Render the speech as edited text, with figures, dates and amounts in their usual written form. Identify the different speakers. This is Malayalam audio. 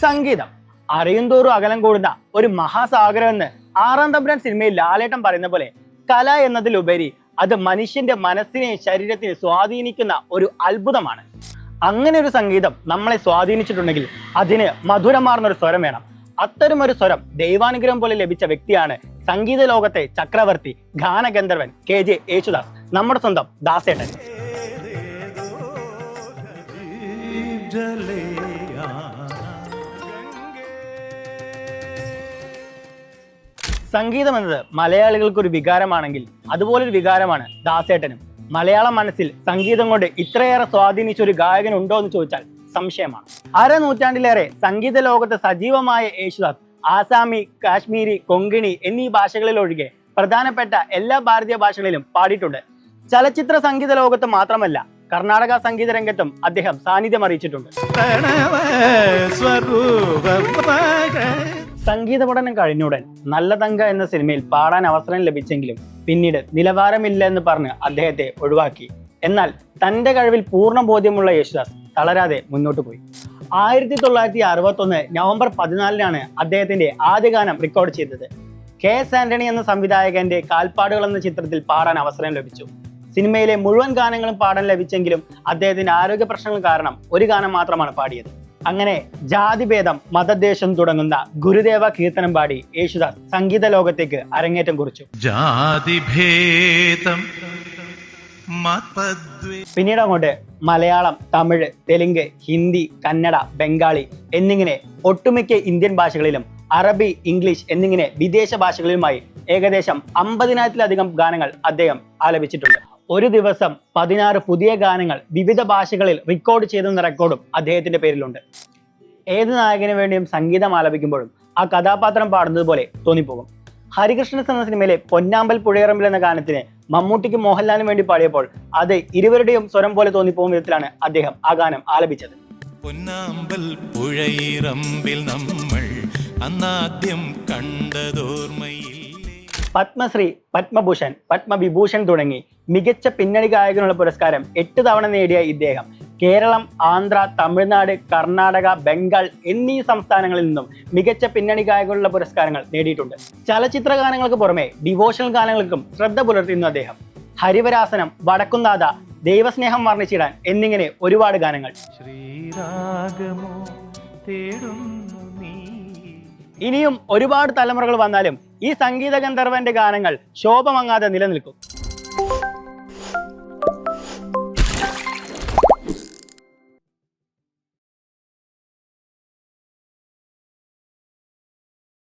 Speaker 1: സംഗീതം അറിയുന്തോറും അകലം കൂടുന്ന ഒരു മഹാസാഗരം എന്ന് ആറാം തമ്പുരാൻ സിനിമയിൽ ലാലേട്ടൻ പറയുന്ന പോലെ കല എന്നതിലുപരി അത് മനുഷ്യന്റെ മനസ്സിനെയും ശരീരത്തിനെയും സ്വാധീനിക്കുന്ന ഒരു അത്ഭുതമാണ്. അങ്ങനെ ഒരു സംഗീതം നമ്മളെ സ്വാധീനിച്ചിട്ടുണ്ടെങ്കിൽ അതിന് മധുരമാർന്ന ഒരു സ്വരം വേണം. അത്തരമൊരു സ്വരം ദൈവാനുഗ്രഹം പോലെ ലഭിച്ച വ്യക്തിയാണ് സംഗീത ലോകത്തെ ചക്രവർത്തി ഗാനഗന്ധർവൻ KJ യേശുദാസ്, നമ്മുടെ സ്വന്തം ദാസേട്ടൻ. സംഗീതം എന്നത് മലയാളികൾക്ക് ഒരു വികാരമാണെങ്കിൽ അതുപോലൊരു വികാരമാണ് ദാസേട്ടനും. മലയാള മനസ്സിൽ സംഗീതം കൊണ്ട് ഇത്രയേറെ സ്വാധീനിച്ച ഒരു ഗായകൻ ഉണ്ടോ എന്ന് ചോദിച്ചാൽ സംശയമാണ്. നൂറ്റാണ്ടിലേറെ സംഗീത ലോകത്ത് സജീവമായ യേശുദാസ് ആസാമി, കാശ്മീരി, കൊങ്കിണി എന്നീ ഭാഷകളിലൊഴികെ പ്രധാനപ്പെട്ട എല്ലാ ഭാരതീയ ഭാഷകളിലും പാടിയിട്ടുണ്ട്. ചലച്ചിത്ര സംഗീത ലോകത്ത് മാത്രമല്ല, കർണാടക സംഗീത രംഗത്തും അദ്ദേഹം സാന്നിധ്യം അറിയിച്ചിട്ടുണ്ട്. സംഗീത പഠനം കഴിഞ്ഞുടൻ നല്ല തങ്ക എന്ന സിനിമയിൽ പാടാൻ അവസരം ലഭിച്ചെങ്കിലും പിന്നീട് നിലവാരമില്ല എന്ന് പറഞ്ഞ് അദ്ദേഹത്തെ ഒഴിവാക്കി. എന്നാൽ തന്റെ കഴിവിൽ പൂർണ്ണ ബോധ്യമുള്ള യേശുദാസ് തളരാതെ മുന്നോട്ട് പോയി. 1961 നവംബർ 14 അദ്ദേഹത്തിന്റെ ആദ്യ ഗാനം റെക്കോർഡ് ചെയ്തത്. KS ആന്റണി എന്ന സംവിധായകന്റെ കാൽപ്പാടുകൾ എന്ന ചിത്രത്തിൽ പാടാൻ അവസരം ലഭിച്ചു. സിനിമയിലെ മുഴുവൻ ഗാനങ്ങളും പാടാൻ ലഭിച്ചെങ്കിലും അദ്ദേഹത്തിന്റെ ആരോഗ്യ പ്രശ്നങ്ങൾ കാരണം ഒരു ഗാനം മാത്രമാണ് പാടിയത്. അങ്ങനെ ജാതിഭേദം, മതദ്വേഷം തുടങ്ങുന്ന ഗുരുദേവ കീർത്തനം പാടി യേശുദാസ് സംഗീത ലോകത്തേക്ക് അരങ്ങേറ്റം കുറിച്ചു. പിന്നീട് അങ്ങോട്ട് മലയാളം, തമിഴ്, തെലുങ്ക്, ഹിന്ദി, കന്നഡ, ബംഗാളി എന്നിങ്ങനെ ഒട്ടുമിക്ക ഇന്ത്യൻ ഭാഷകളിലും അറബി, ഇംഗ്ലീഷ് എന്നിങ്ങനെ വിദേശ ഭാഷകളിലുമായി ഏകദേശം 50,000-ലധികം ഗാനങ്ങൾ അദ്ദേഹം ആലപിച്ചിട്ടുണ്ട്. ഒരു ദിവസം 16 പുതിയ ഗാനങ്ങൾ വിവിധ ഭാഷകളിൽ റെക്കോർഡ് ചെയ്തെന്ന റെക്കോർഡും അദ്ദേഹത്തിന്റെ പേരിലുണ്ട്. ഏത് നായകന് വേണ്ടിയും സംഗീതം ആലപിക്കുമ്പോഴും ആ കഥാപാത്രം പാടുന്നത് പോലെ തോന്നിപ്പോകും. ഹരികൃഷ്ണൻസ് എന്ന സിനിമയിലെ പൊന്നാമ്പൽ പുഴയിറമ്പിൽ എന്ന ഗാനത്തിന് മമ്മൂട്ടിക്ക് മോഹൻലാലിന് വേണ്ടി പാടിയപ്പോൾ അത് ഇരുവരുടെയും സ്വരം പോലെ തോന്നിപ്പോകും വിധത്തിലാണ് അദ്ദേഹം ആ ഗാനം ആലപിച്ചത്.
Speaker 2: പൊന്നാമ്പൽ പുഴയിറമ്പിൽ നമ്മൾ അന്നാദ്യം കണ്ടതോർമ്മയിൽ.
Speaker 1: പത്മശ്രീ, പത്മഭൂഷൺ, പത്മവിഭൂഷൺ തുടങ്ങി മികച്ച പിന്നണി ഗായകനുള്ള പുരസ്കാരം 8 തവണ നേടിയ ഇദ്ദേഹം കേരളം, ആന്ധ്ര, തമിഴ്നാട്, കർണാടക, ബംഗാൾ എന്നീ സംസ്ഥാനങ്ങളിൽ നിന്നും മികച്ച പിന്നണി ഗായകനുള്ള പുരസ്കാരങ്ങൾ നേടിയിട്ടുണ്ട്. ചലച്ചിത്ര ഗാനങ്ങൾക്ക് പുറമെ ഡിവോഷണൽ ഗാനങ്ങൾക്കും ശ്രദ്ധ പുലർത്തുന്നു അദ്ദേഹം. ഹരിവരാസനം, വടക്കുംനാഥ, ദൈവസ്നേഹം വർണ്ണിച്ചിടാൻ എന്നിങ്ങനെ ഒരുപാട് ഗാനങ്ങൾ. ഇനിയും ഒരുപാട് തലമുറകൾ വന്നാലും ഈ സംഗീത ഗന്ധർവന്റെ ഗാനങ്ങൾ ശോഭമങ്ങാതെ നിലനിൽക്കും.